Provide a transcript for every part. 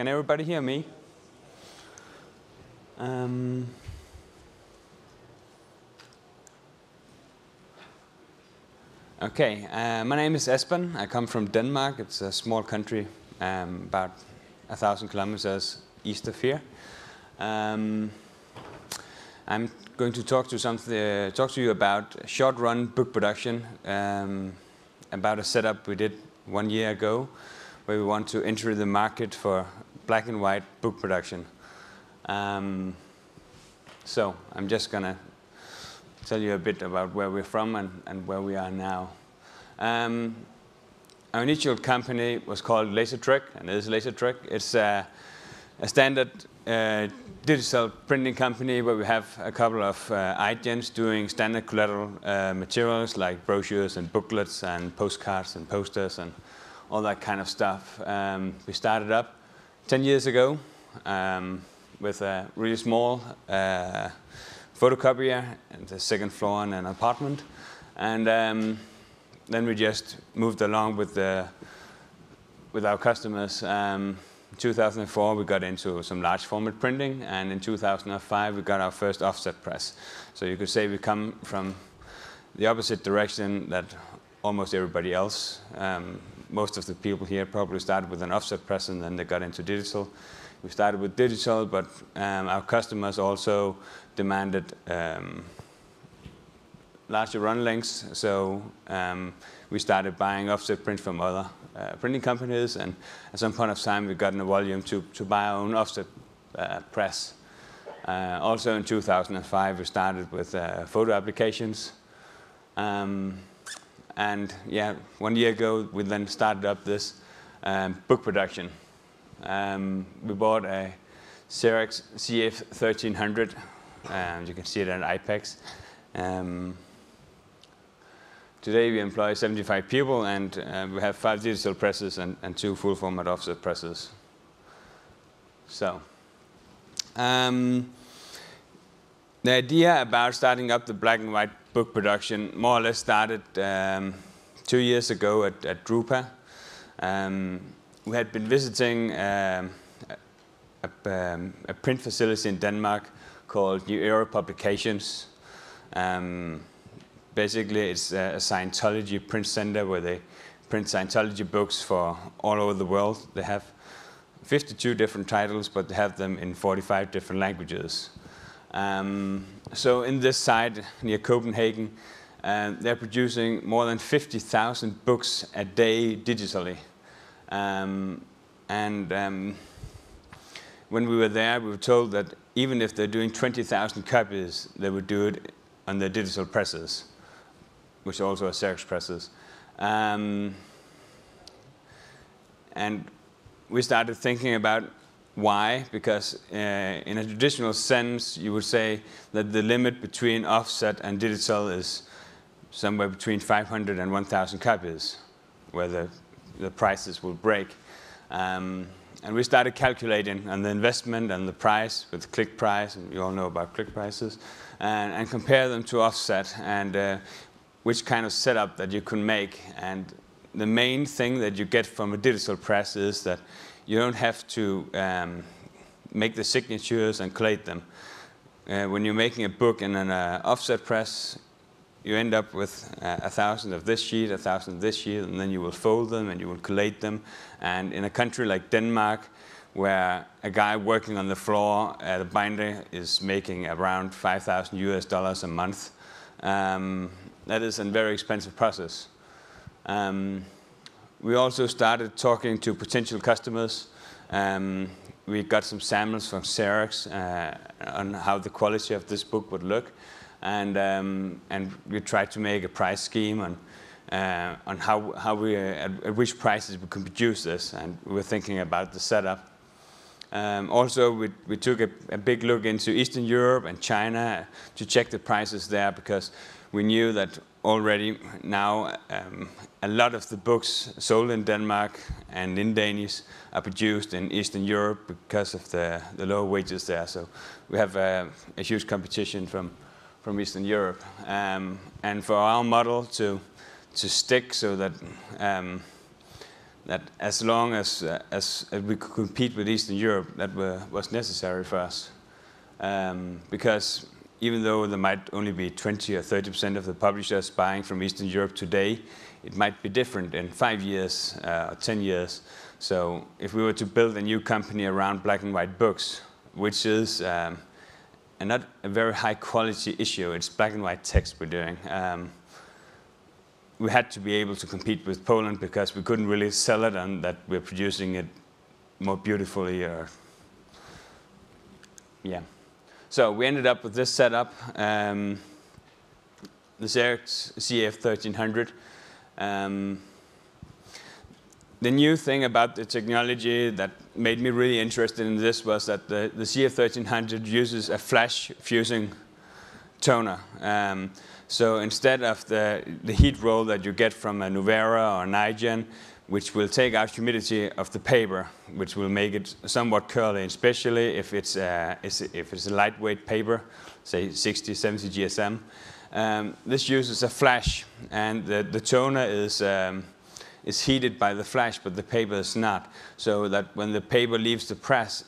Can everybody hear me? Okay, my name is Esben. I come from Denmark. It's a small country, about 1,000 kilometers east of here. I'm going to talk to you about short-run book production, about a setup we did 1 year ago, where we want to enter the market for black and white book production. So I'm just going to tell you a bit about where we're from and where we are now. Our initial company was called LaserTryk, and it is LaserTryk. It's a standard digital printing company where we have a couple of agents doing standard collateral materials like brochures and booklets and postcards and posters and all that kind of stuff. We started up 10 years ago with a really small photocopier and the second floor in an apartment. And then we just moved along with our customers. In 2004, we got into some large format printing, and in 2005, we got our first offset press. So you could say we come from the opposite direction that almost everybody else. Most of the people here probably started with an offset press, and then they got into digital. We started with digital, but our customers also demanded larger run lengths, so we started buying offset print from other printing companies, and at some point of time we got in a volume to buy our own offset press. Also in 2005 we started with photo applications, and yeah, 1 year ago we then started up this book production. We bought a Xerox CF1300, you can see it at Ipex. Today we employ 75 people, and we have 5 digital presses and 2 full format offset presses. So the idea about starting up the black and white book production more or less started 2 years ago at Drupa. We had been visiting a print facility in Denmark called New Era Publications. Basically, it's a Scientology print center where they print Scientology books for all over the world. They have 52 different titles, but they have them in 45 different languages. So in this site near Copenhagen, they're producing more than 50,000 books a day digitally. When we were there, we were told that even if they're doing 20,000 copies, they would do it on their digital presses, which also are Xerox presses. And we started thinking about why, because in a traditional sense, you would say that the limit between offset and digital is somewhere between 500 and 1,000 copies, where the prices will break. And we started calculating on the investment and the price with click price, and you all know about click prices, and compare them to offset and which kind of setup that you can make. And the main thing that you get from a digital press is that you don't have to make the signatures and collate them. When you're making a book in an offset press, you end up with 1,000 of this sheet, 1,000 of this sheet, and then you will fold them and you will collate them. And in a country like Denmark, where a guy working on the floor at a binder is making around $5,000 a month, that is a very expensive process. We also started talking to potential customers. We got some samples from Xerox on how the quality of this book would look. And we tried to make a price scheme on how we at which prices we could produce this, and we were thinking about the setup. Also, we took a big look into Eastern Europe and China to check the prices there, because we knew that already now a lot of the books sold in Denmark and in Danish are produced in Eastern Europe because of the low wages there. So we have a huge competition from Eastern Europe. And for our model to stick, so that that as long as we could compete with Eastern Europe, that was necessary for us. Because even though there might only be 20 or 30% of the publishers buying from Eastern Europe today, it might be different in 5 years or 10 years. So if we were to build a new company around black and white books, which is not a very high quality issue, it's black and white text we're doing. We had to be able to compete with Poland because we couldn't really sell it on that we're producing it more beautifully. Yeah. So we ended up with this setup, the Xerox CF1300. The new thing about the technology that made me really interested in this was that the CF1300 uses a flash fusing toner. So instead of the heat roll that you get from a Nuvera or an iGen, which will take out humidity of the paper, which will make it somewhat curly, especially if it's a lightweight paper, say 60, 70 GSM. This uses a flash, and the toner is heated by the flash, but the paper is not. So that when the paper leaves the press,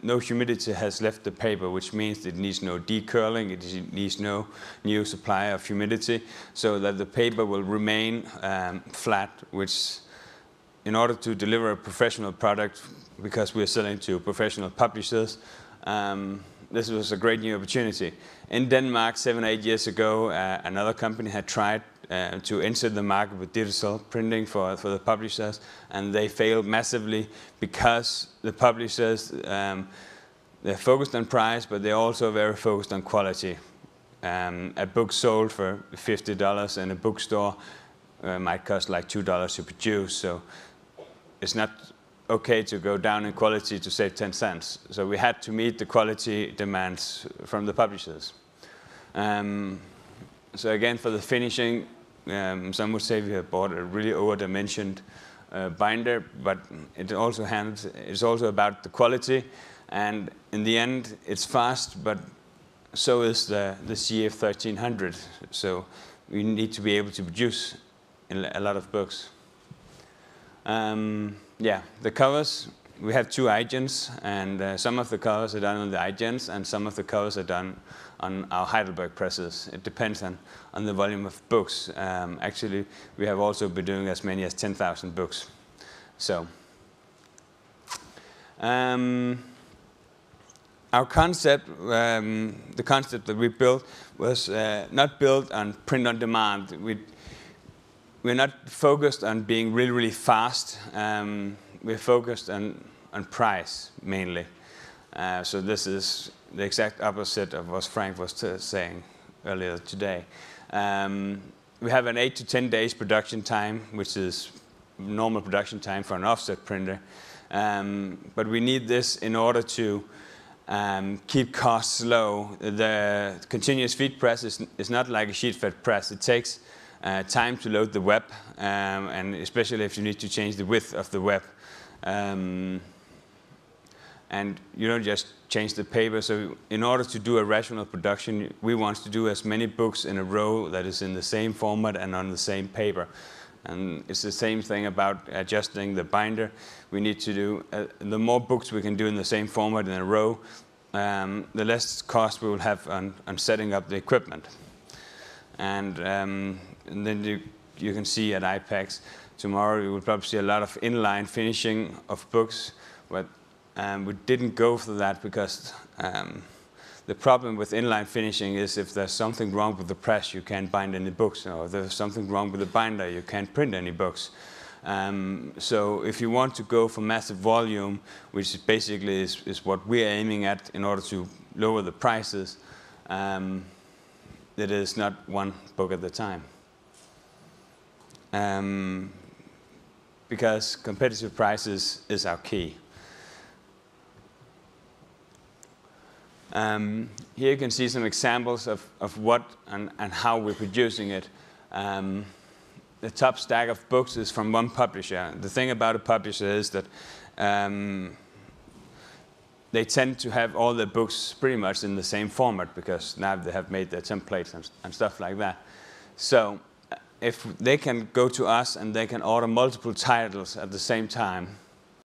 no humidity has left the paper, which means it needs no decurling, it needs no new supply of humidity, so that the paper will remain flat, which in order to deliver a professional product, because we're selling to professional publishers, this was a great new opportunity. In Denmark, 7 or 8 years ago, another company had tried to enter the market with digital printing for the publishers, and they failed massively because the publishers, they're focused on price, but they're also very focused on quality. A book sold for $50 in a bookstore might cost like $2 to produce, so it's not okay to go down in quality to save 10 cents. So we had to meet the quality demands from the publishers. So again, for the finishing, some would say we have bought a really over-dimensioned binder, but it's also about the quality, and in the end, it's fast, but so is the CF1300. So we need to be able to produce a lot of books. Yeah, the covers, we have 2 iGens, and some of the covers are done on the iGens, and some of the covers are done on our Heidelberg presses. It depends on the volume of books. Actually, we have also been doing as many as 10,000 books. So, our concept, the concept that we built was not built on print on demand. We're not focused on being really, really fast. We're focused on price, mainly. So this is the exact opposite of what Frank was saying earlier today. We have an 8 to 10 days production time, which is normal production time for an offset printer. But we need this in order to keep costs low. The continuous feed press is not like a sheet fed press. It takes time to load the web, and especially if you need to change the width of the web. And you don't just change the paper. So in order to do a rational production, we want to do as many books in a row that is in the same format and on the same paper. And it's the same thing about adjusting the binder. We need to do, the more books we can do in the same format in a row, the less cost we will have on setting up the equipment. And then you can see at Ipex tomorrow, you will probably see a lot of inline finishing of books, but we didn't go for that because the problem with inline finishing is if there's something wrong with the press, you can't bind any books, or if there's something wrong with the binder, you can't print any books. So if you want to go for massive volume, which basically is what we're aiming at in order to lower the prices, it is not one book at a time. Because competitive prices is our key. Here you can see some examples of what and how we're producing it. The top stack of books is from one publisher. The thing about a publisher is that they tend to have all their books pretty much in the same format because now they have made their templates and stuff like that. So if they can go to us and they can order multiple titles at the same time,